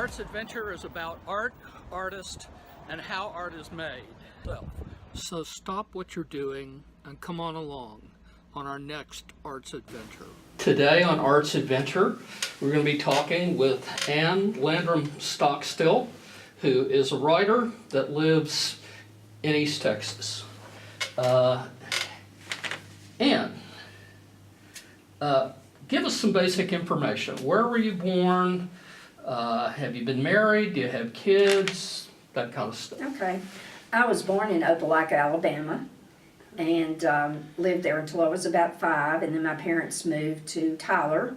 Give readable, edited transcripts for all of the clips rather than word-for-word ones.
Arts Adventure is about art, artists, and how art is made. So stop what you're doing and come on along on our next Arts Adventure. Today on Arts Adventure, we're going to be talking with Landrum Stockstill, who is a writer that lives in East Texas. Ann, give us some basic information. Where were you born? Have you been married? Do you have kids? That kind of stuff. Okay. I was born in Opelika, Alabama, and lived there until I was about 5, and then my parents moved to Tyler,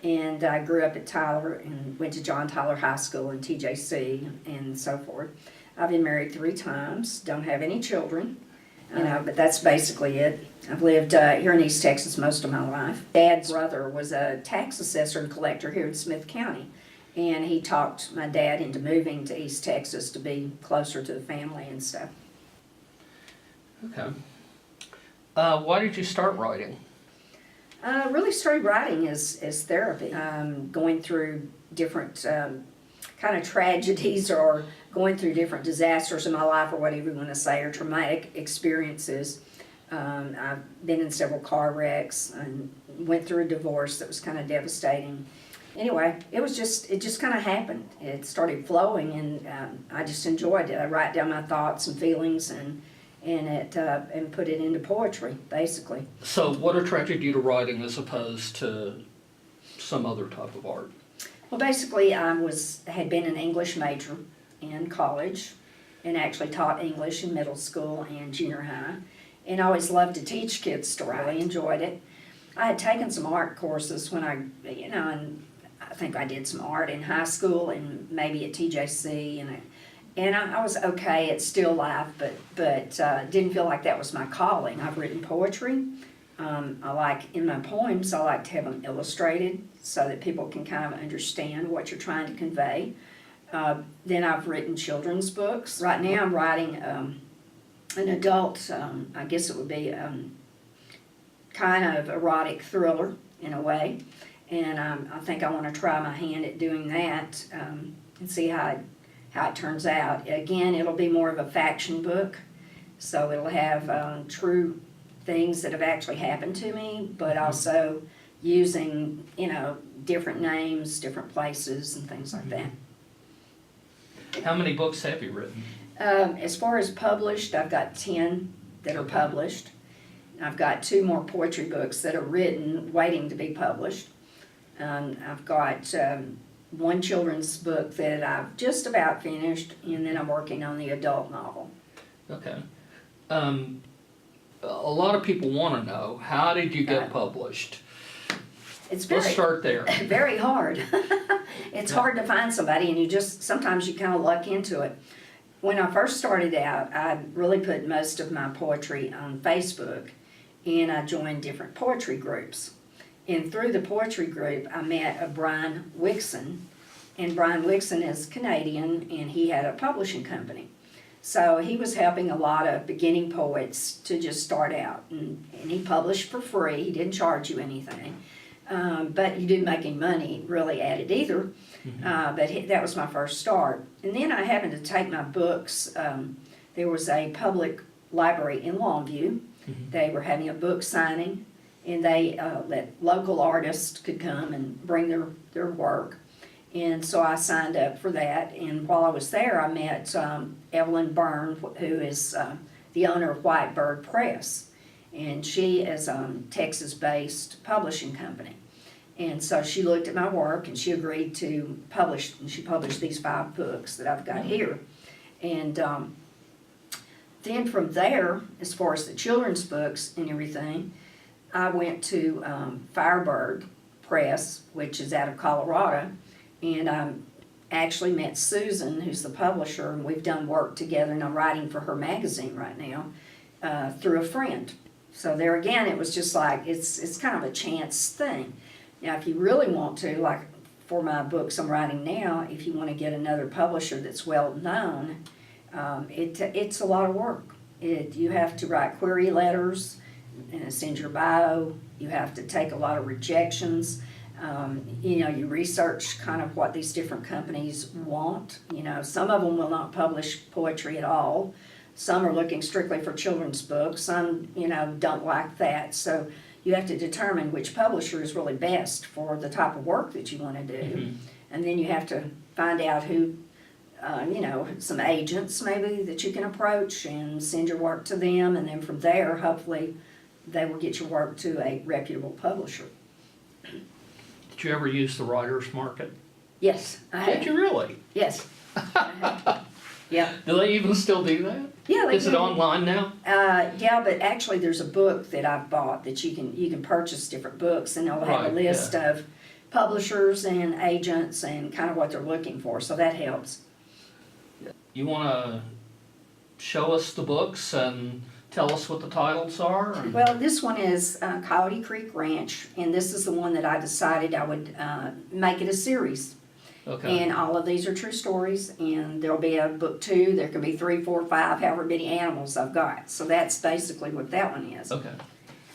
and I grew up at Tyler and went to John Tyler High School and TJC and so forth. I've been married 3 times, don't have any children, but that's basically it. I've lived here in East Texas most of my life. Dad's brother was a tax assessor and collector here in Smith County, and he talked my dad into moving to East Texas to be closer to the family and stuff. Okay. Why did you start writing? I really started writing as therapy, going through different kind of tragedies or going through different disasters in my life, or whatever you want to say, or traumatic experiences. I've been in several car wrecks and went through a divorce that was kind of devastating. Anyway, it just kind of happened. It started flowing, and I just enjoyed it. I write down my thoughts and feelings and put it into poetry, basically. So what attracted you to writing as opposed to some other type of art? Well, basically, I had been an English major in college and actually taught English in middle school and junior high, and I always loved to teach kids to write. Really enjoyed it. I had taken some art courses when and I think I did some art in high school and maybe at TJC, and I was okay at still life, but didn't feel like that was my calling. I've written poetry. In my poems, I like to have them illustrated so that people can kind of understand what you're trying to convey. Then I've written children's books. Right now I'm writing an adult, I guess it would be kind of erotic thriller in a way. And I think I want to try my hand at doing that and see how it turns out. Again, it'll be more of a faction book, so it'll have true things that have actually happened to me, but also using, different names, different places, and things like that. How many books have you written? As far as published, I've got 10 that are published. I've got 2 more poetry books that are written, waiting to be published. I've got 1 children's book that I've just about finished, and then I'm working on the adult novel. Okay. A lot of people want to know, how did you get published? Let's start there. Very hard. It's hard to find somebody, and sometimes you kind of luck into it. When I first started out, I really put most of my poetry on Facebook, and I joined different poetry groups. And through the poetry group, I met a Brian Wixon, and Brian Wixon is Canadian, and he had a publishing company. So he was helping a lot of beginning poets to just start out, and he published for free. He didn't charge you anything, but you didn't make any money really at it either. That was my first start. And then I happened to take my books. There was a public library in Longview. They were having a book signing, and they let local artists could come and bring their work. And so I signed up for that, and while I was there, I met Evelyn Byrne, who is the owner of White Bird Press, and she is a Texas-based publishing company. And so she looked at my work, and she agreed to publish, and she published these 5 books that I've got here. And then from there, as far as the children's books and everything, I went to Firebird Press, which is out of Colorado, and I actually met Susan, who's the publisher, and we've done work together, and I'm writing for her magazine right now through a friend. So there again, it was just like, it's kind of a chance thing. Now, if you really want to, like for my books I'm writing now, if you want to get another publisher that's well known, it's a lot of work. You have to write query letters, and send your bio. You have to take a lot of rejections. You research kind of what these different companies want. Some of them will not publish poetry at all. Some are looking strictly for children's books. Some, don't like that. So you have to determine which publisher is really best for the type of work that you want to do. Mm-hmm. And then you have to find out who, some agents maybe that you can approach and send your work to them. And then from there, hopefully, they will get your work to a reputable publisher. Did you ever use the writer's market? Yes, I have. Did you really? Yes. Yeah. Do they even still do that? Yeah, they Is it do. online now? Yeah, but actually there's a book that I've bought that you can purchase different books, and they'll have Right, a list of publishers and agents and kind of what they're looking for, so that helps. You want to show us the books and tell us what the titles are? Well, this one is Coyote Creek Ranch, and this is the one that I decided I would make it a series. Okay. And all of these are true stories, and there'll be a book 2, there could be 3, 4, 5, however many animals I've got. So that's basically what that one is. Okay.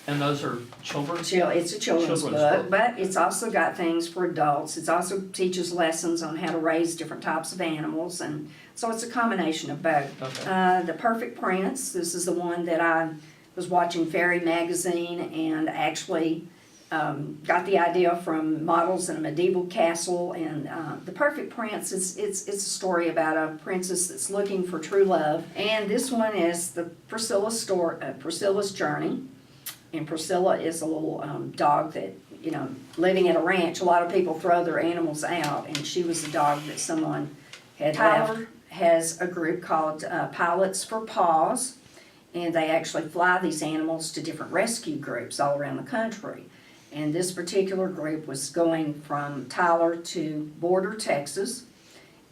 And those are children's? It's a children's book, book. but it's also got things for adults. It also teaches lessons on how to raise different types of animals, and so it's a combination of both. Okay. The Perfect Prince, this is the one that I was watching Fairy Magazine and actually got the idea from models in a medieval castle. And The Perfect Prince, it's a story about a princess that's looking for true love. And this one is the Priscilla's Journey. And Priscilla is a little dog that, living at a ranch. A lot of people throw their animals out, and she was a dog that someone had left. Tyler has a group called Pilots for Paws, and they actually fly these animals to different rescue groups all around the country. And this particular group was going from Tyler to Border, Texas,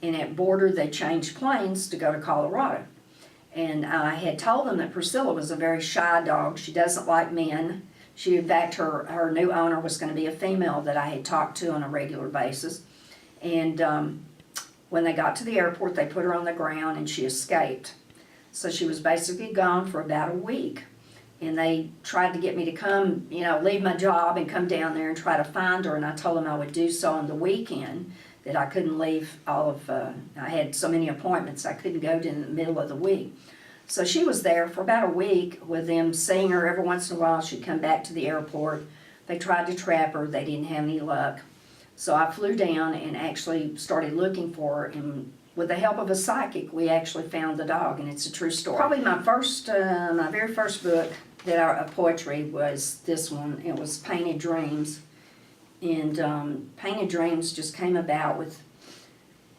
and at Border they changed planes to go to Colorado. And I had told them that Priscilla was a very shy dog. She doesn't like men. In fact, her new owner was going to be a female that I had talked to on a regular basis. And when they got to the airport, they put her on the ground and she escaped. So she was basically gone for about a week. And they tried to get me to come, leave my job and come down there and try to find her. And I told them I would do so on the weekend, that I couldn't leave I had so many appointments, I couldn't go to in the middle of the week. So she was there for about a week with them seeing her every once in a while. She'd come back to the airport. They tried to trap her. They didn't have any luck. So I flew down and actually started looking for her. And with the help of a psychic, we actually found the dog, and it's a true story. Probably my very first book of poetry was this one. It was Painted Dreams. And Painted Dreams just came about with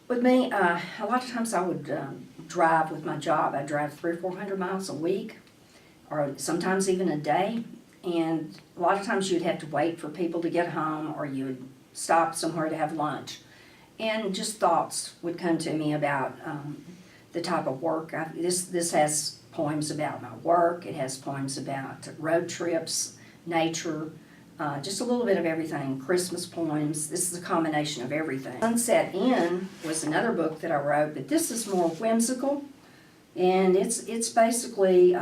me. A lot of times I would drive with my job. I'd drive 300 or 400 miles a week, or sometimes even a day. And a lot of times you'd have to wait for people to get home, or you would stop somewhere to have lunch. And just thoughts would come to me about the type of work. This has poems about my work. It has poems about road trips, nature, just a little bit of everything. Christmas poems. This is a combination of everything. Sunset Inn was another book that I wrote, but this is more whimsical, and it's basically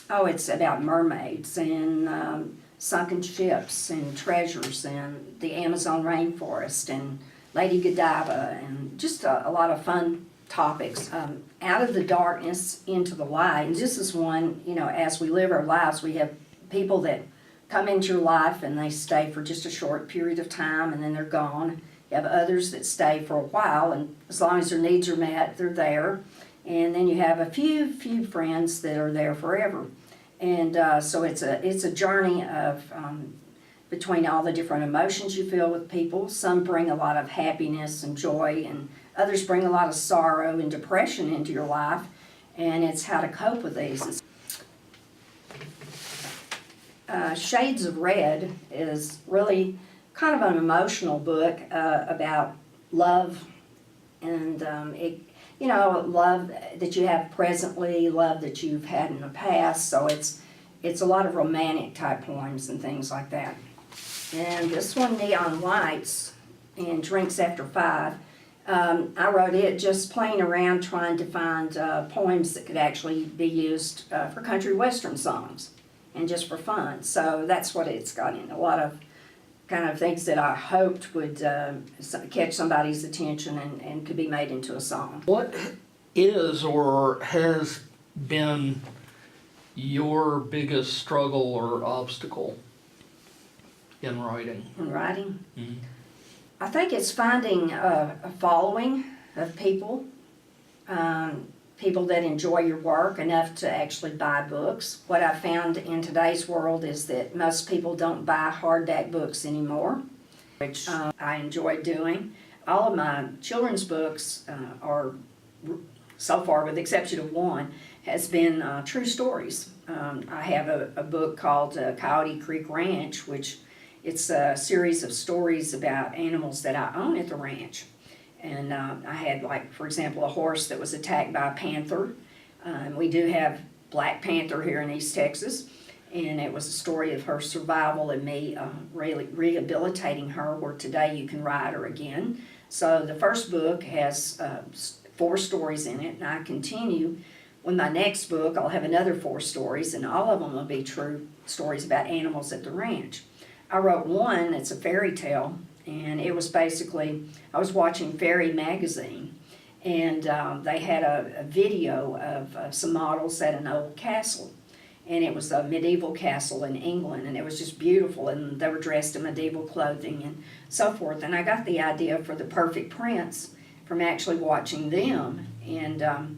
it's about mermaids and sunken ships and treasures and the Amazon rainforest and Lady Godiva and just a lot of fun topics. Out of the darkness into the light. And this is one, as we live our lives, we have people that come into your life and they stay for just a short period of time and then they're gone. You have others that stay for a while, and as long as their needs are met, they're there. And then you have a few friends that are there forever. And so it's a journey of between all the different emotions you feel with people. Some bring a lot of happiness and joy, and others bring a lot of sorrow and depression into your life. And it's how to cope with these. Shades of Red is really kind of an emotional book about love and love that you have presently, love that you've had in the past. So it's a lot of romantic type poems and things like that. And this one, Neon Lights and Drinks After 5, I wrote it just playing around trying to find poems that could actually be used for country western songs and just for fun. So that's what it's got in, a lot of kind of things that I hoped would catch somebody's attention and could be made into a song. What is or has been your biggest struggle or obstacle in writing? In writing? Mm-hmm. I think it's finding a following of people, people that enjoy your work enough to actually buy books. What I've found in today's world is that most people don't buy hardback books anymore, which I enjoy doing. All of my children's books are, so far with the exception of one, has been true stories. I have a book called Coyote Creek Ranch, which it's a series of stories about animals that I own at the ranch. And I had, like, for example, a horse that was attacked by a panther. We do have black panther here in East Texas. And it was a story of her survival and me really rehabilitating her, where today you can ride her again. So the first book has 4 stories in it, and I continue. With my next book, I'll have another 4 stories, and all of them will be true stories about animals at the ranch. I wrote one that's a fairy tale, and it was basically, I was watching Fairy magazine, and they had a video of some models at an old castle. And it was a medieval castle in England, and it was just beautiful, and they were dressed in medieval clothing and so forth. And I got the idea for The Perfect Prince from actually watching them. And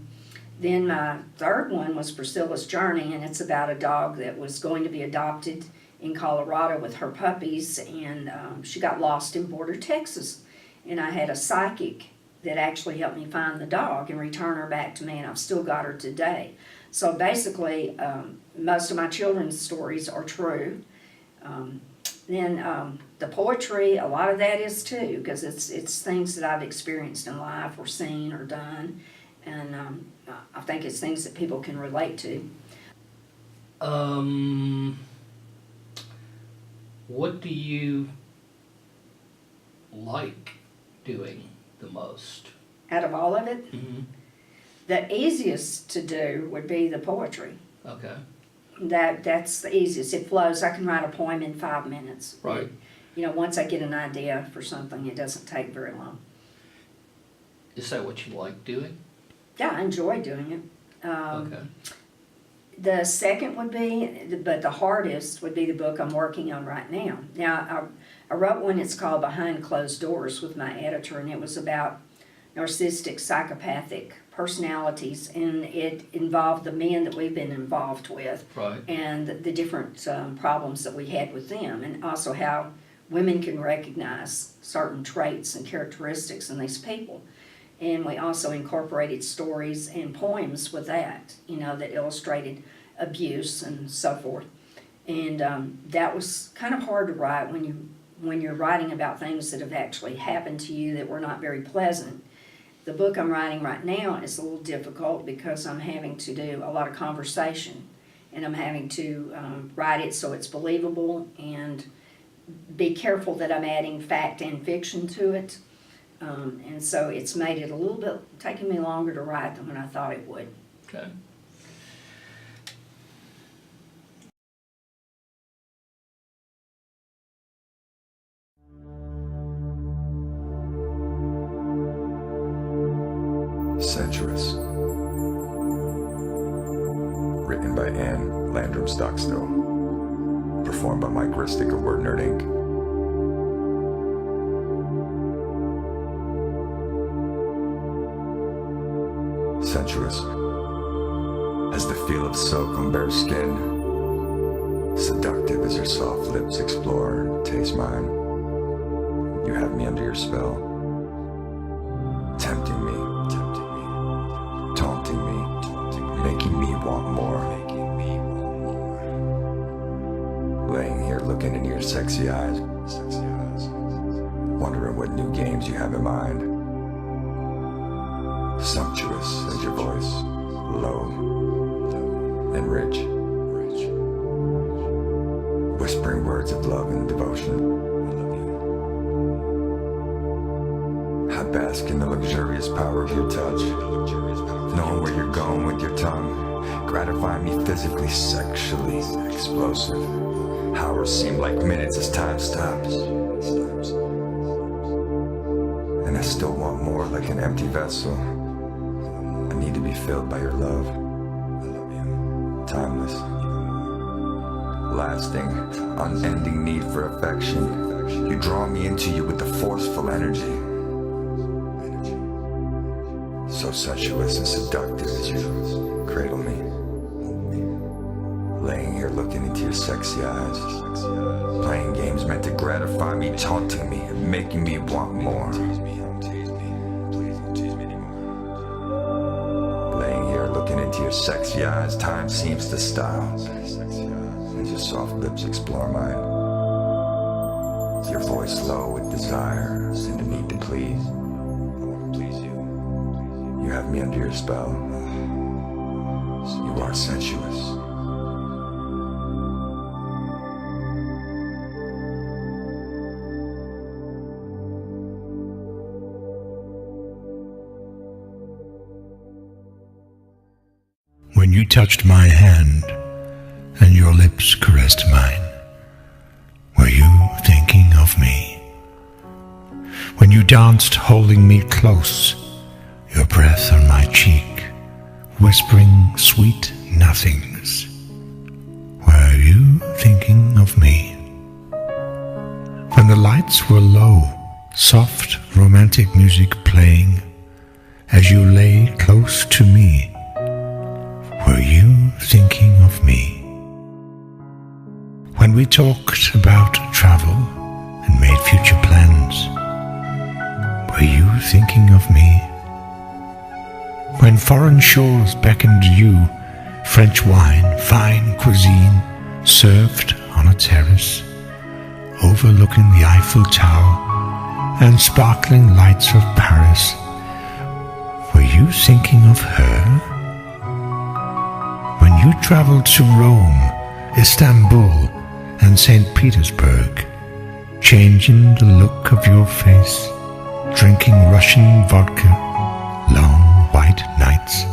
then my third one was Priscilla's Journey, and it's about a dog that was going to be adopted in Colorado with her puppies, and she got lost in Border, Texas. And I had a psychic that actually helped me find the dog and return her back to me, and I've still got her today. So basically, most of my children's stories are true. Then the poetry, a lot of that is too, because it's things that I've experienced in life or seen or done, and I think it's things that people can relate to. What do you like doing the most? Out of all of it, Mm-hmm. the easiest to do would be the poetry. Okay. That's the easiest. It flows. I can write a poem in 5 minutes. Right. You know, once I get an idea for something, it doesn't take very long. Is that what you like doing? Yeah, I enjoy doing it. Okay. The second would be, but the hardest would be the book I'm working on right now. Now, I wrote one, it's called Behind Closed Doors with my editor, and it was about narcissistic, psychopathic personalities, and it involved the men that we've been involved with. Right. And the different problems that we had with them, and also how women can recognize certain traits and characteristics in these people. And we also incorporated stories and poems with that, you know, that illustrated abuse and so forth. And that was kind of hard to write when you're writing about things that have actually happened to you that were not very pleasant. The book I'm writing right now is a little difficult because I'm having to do a lot of conversation, and I'm having to write it so it's believable and be careful that I'm adding fact and fiction to it. And so it's made it a little bit, taking me longer to write than when I thought it would. Okay. Sensuous. Written by Ann Landrum Stockstill. Performed by Mike Ristic of Word Nerd Inc. Sensuous. As the feel of silk on bare skin. Seductive as your soft lips explore and taste mine. You have me under your spell. Tempting me, taunting me, making me want more. Laying here looking into your sexy eyes, wondering what new games you have in mind. Sumptuous as your voice, low and rich, whispering words of love and devotion. How bask in the luxurious power of your touch. Knowing where you're going with your tongue, gratifying me physically, sexually, explosive. Hours seem like minutes as time stops. And I still want more, like an empty vessel. I need to be filled by your love. Timeless, lasting, unending need for affection. You draw me into you with the forceful energy. So sensuous and seductive as you cradle me. Laying here looking into your sexy eyes. Playing games meant to gratify me, taunting me, and making me want more. Laying here looking into your sexy eyes, time seems to stop. As your soft lips explore mine. Your voice low with desire and the need to please. You have me under your spell. You are sensuous. When you touched my hand and your lips caressed mine, were you thinking of me? When you danced holding me close, your breath on my cheek, whispering sweet nothings, were you thinking of me? When the lights were low, soft romantic music playing, as you lay close to me, were you thinking of me? When we talked about travel and made future plans, were you thinking of me? When foreign shores beckoned you, French wine, fine cuisine, served on a terrace, overlooking the Eiffel Tower and sparkling lights of Paris, were you thinking of her? When you traveled to Rome, Istanbul, and St. Petersburg, changing the look of your face, drinking Russian vodka, long white nights,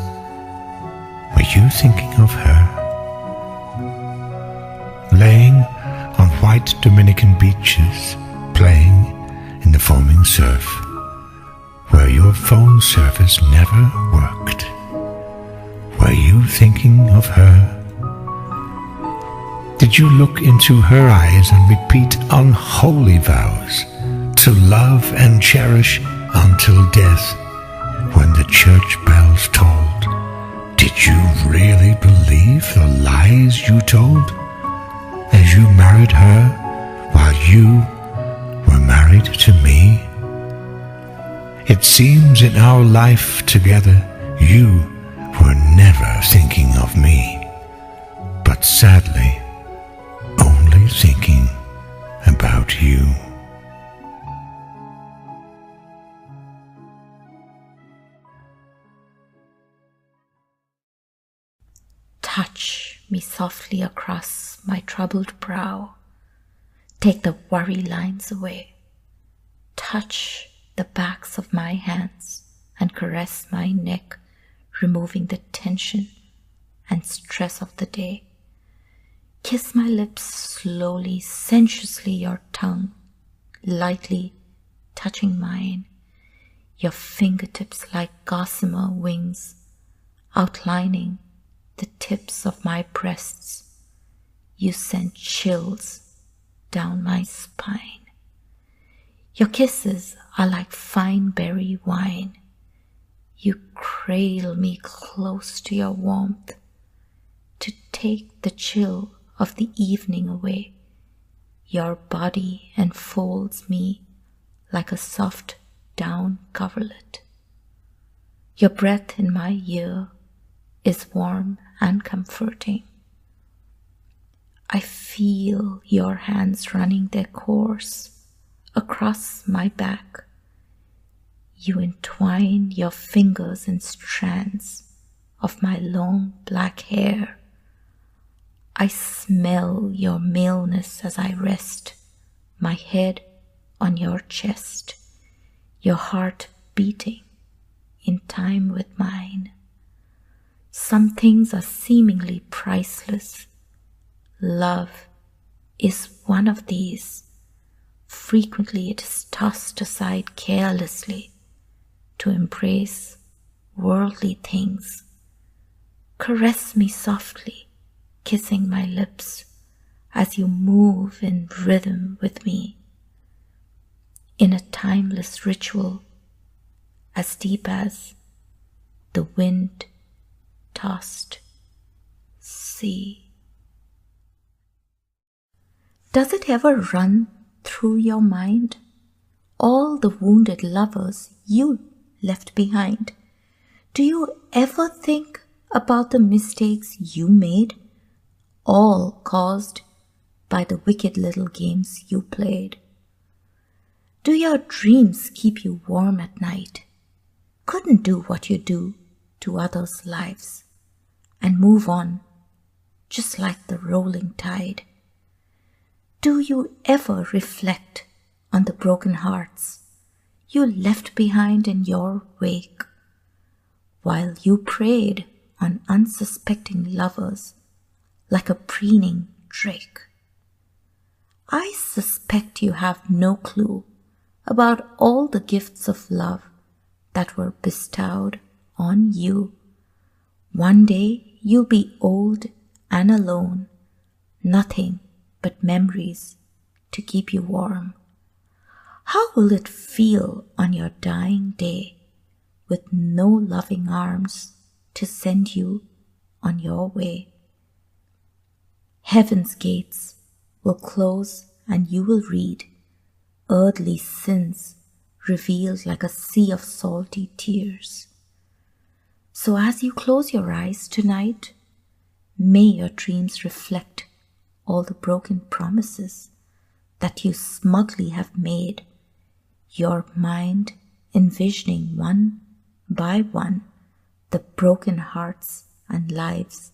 were you thinking of her? Laying on white Dominican beaches, playing in the foaming surf, where your phone service never worked, were you thinking of her? Did you look into her eyes and repeat unholy vows to love and cherish until death? When the church bells tolled, did you really believe the lies you told? As you married her while you were married to me? It seems in our life together you were never thinking of me, but sadly only thinking about you. Touch me softly across my troubled brow. Take the worry lines away. Touch the backs of my hands and caress my neck, removing the tension and stress of the day. Kiss my lips slowly, sensuously, your tongue lightly touching mine, your fingertips like gossamer wings outlining the tips of my breasts. You send chills down my spine. Your kisses are like fine berry wine. You cradle me close to your warmth to take the chill of the evening away. Your body enfolds me like a soft down coverlet. Your breath in my ear is warm and comforting. I feel your hands running their course across my back. You entwine your fingers in strands of my long black hair. I smell your maleness as I rest my head on your chest, your heart beating in time with mine. Some things are seemingly priceless. Love is one of these. Frequently it is tossed aside carelessly to embrace worldly things. Caress me softly, kissing my lips as you move in rhythm with me, in a timeless ritual as deep as the wind-tossed sea. Does it ever run through your mind all the wounded lovers you left behind? Do you ever think about the mistakes you made, all caused by the wicked little games you played? Do your dreams keep you warm at night? Couldn't do what you do to others' lives and move on just like the rolling tide? Do you ever reflect on the broken hearts you left behind in your wake, while you preyed on unsuspecting lovers like a preening drake? I suspect you have no clue about all the gifts of love that were bestowed on you. One day you'll be old and alone, nothing but memories to keep you warm. How will it feel on your dying day with no loving arms to send you on your way? Heaven's gates will close and you will read earthly sins revealed like a sea of salty tears. So as you close your eyes tonight, may your dreams reflect all the broken promises that you smugly have made, your mind envisioning one by one the broken hearts and lives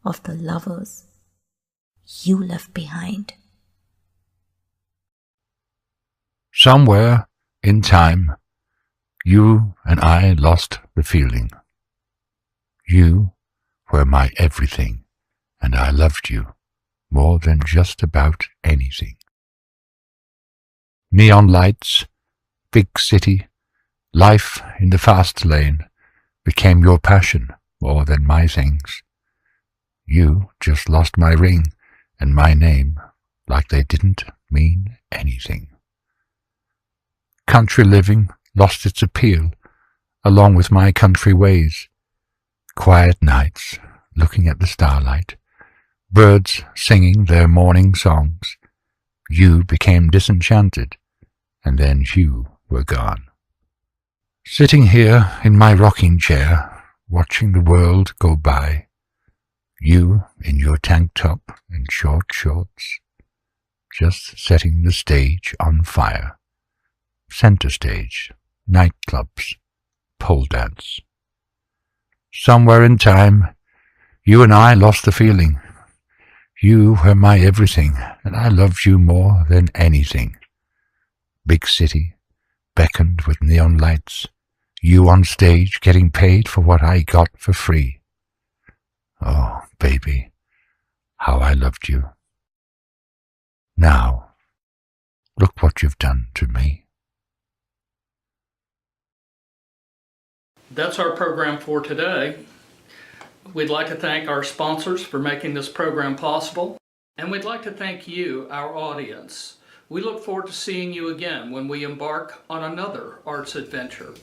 of the lovers you left behind. Somewhere in time, you and I lost the feeling. You were my everything, and I loved you more than just about anything. Neon lights, big city, life in the fast lane became your passion more than my things. You just lost my ring and my name like they didn't mean anything. Country living lost its appeal, along with my country ways. Quiet nights, looking at the starlight, birds singing their morning songs. You became disenchanted, and then you were gone. Sitting here in my rocking chair, watching the world go by, you in your tank top and short shorts, just setting the stage on fire. Center stage, nightclubs, pole dance. Somewhere in time, you and I lost the feeling. You were my everything, and I loved you more than anything. Big city, beckoned with neon lights, you on stage getting paid for what I got for free. Oh, baby, how I loved you. Now, look what you've done to me. That's our program for today. We'd like to thank our sponsors for making this program possible, and we'd like to thank you, our audience. We look forward to seeing you again when we embark on another arts adventure.